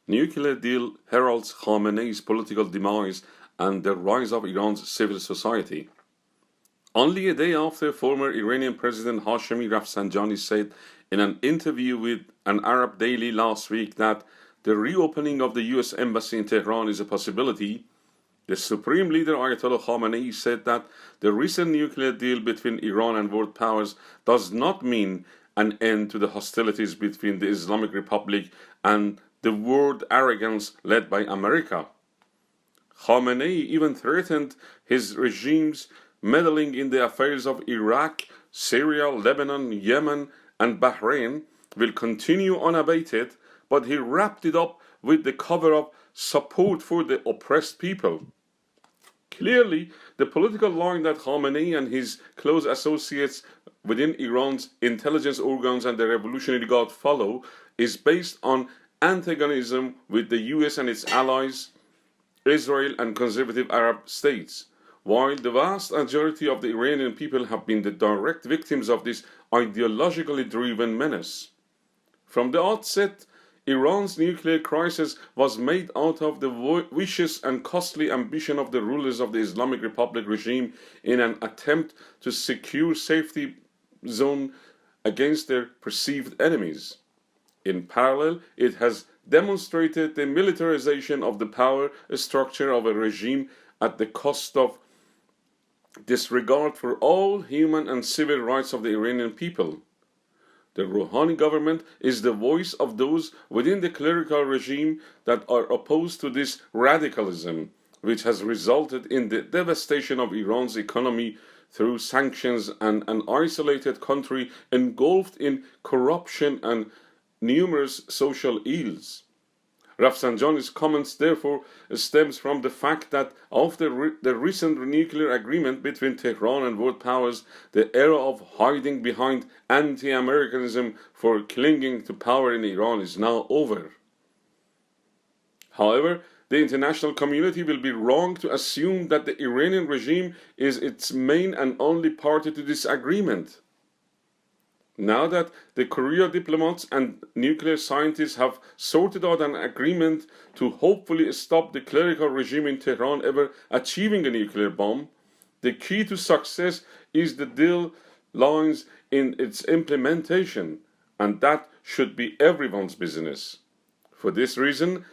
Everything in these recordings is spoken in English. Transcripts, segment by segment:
Nuclear deal heralds Khamenei's political demise and the rise of Iran's civil society. Only a day after former Iranian President Hashemi Rafsanjani said in an interview with an Arab daily last week that the reopening of the US Embassy in Tehran is a possibility, the Supreme Leader Ayatollah Khamenei said that the recent nuclear deal between Iran and world powers does not mean an end to the hostilities between the Islamic Republic and the world arrogance led by America. Khamenei even threatened his regime's meddling in the affairs of Iraq, Syria, Lebanon, Yemen, and Bahrain will continue unabated, but he wrapped it up with the cover of support for the oppressed people. Clearly, the political line that Khamenei and his close associates within Iran's intelligence organs and the Revolutionary Guard follow is based on antagonism with the US and its allies, Israel and conservative Arab states, while the vast majority of the Iranian people have been the direct victims of this ideologically driven menace. From the outset, Iran's nuclear crisis was made out of the vicious and costly ambition of the rulers of the Islamic Republic regime in an attempt to secure safety zone against their perceived enemies. In parallel, it has demonstrated the militarization of the power structure of a regime at the cost of disregard for all human and civil rights of the Iranian people. The Rouhani government is the voice of those within the clerical regime that are opposed to this radicalism, which has resulted in the devastation of Iran's economy through sanctions and an isolated country engulfed in corruption and numerous social ills. Rafsanjani's comments therefore stems from the fact that after the recent nuclear agreement between Tehran and world powers, the era of hiding behind anti-Americanism for clinging to power in Iran is now over. However, the international community will be wrong to assume that the Iranian regime is its main and only party to this agreement. Now that the career diplomats and nuclear scientists have sorted out an agreement to hopefully stop the clerical regime in Tehran ever achieving a nuclear bomb, the key to success is the deal lines in its implementation, and that should be everyone's business. For this reason,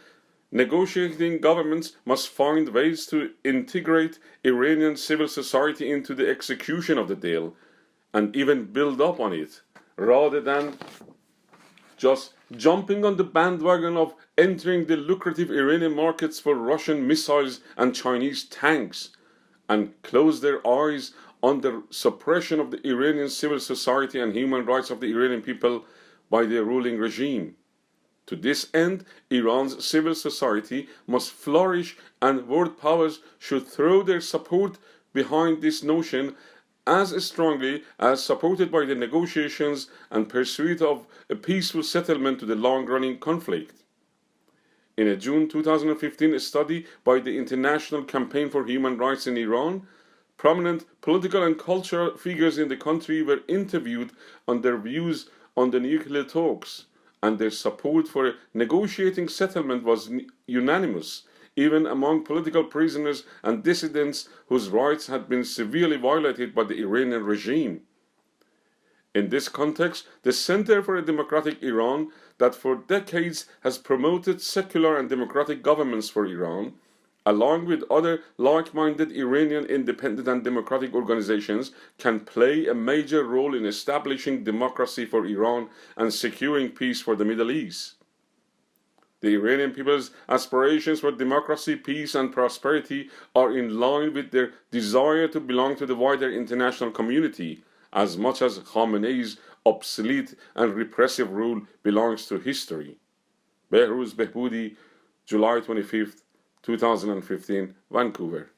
negotiating governments must find ways to integrate Iranian civil society into the execution of the deal, and even build up on it, rather than just jumping on the bandwagon of entering the lucrative Iranian markets for Russian missiles and Chinese tanks, and close their eyes on the suppression of the Iranian civil society and human rights of the Iranian people by the ruling regime. To this end, Iran's civil society must flourish, and world powers should throw their support behind this notion as strongly as supported by the negotiations and pursuit of a peaceful settlement to the long-running conflict. In a June 2015 study by the International Campaign for Human Rights in Iran, prominent political and cultural figures in the country were interviewed on their views on the nuclear talks, and their support for a negotiating settlement was unanimous, even among political prisoners and dissidents whose rights had been severely violated by the Iranian regime. In this context, the Center for a Democratic Iran, that for decades has promoted secular and democratic governments for Iran, along with other like-minded Iranian independent and democratic organizations, can play a major role in establishing democracy for Iran and securing peace for the Middle East. The Iranian people's aspirations for democracy, peace, and prosperity are in line with their desire to belong to the wider international community, as much as Khamenei's obsolete and repressive rule belongs to history. Behruz Behboudi, July 25, 2015, Vancouver.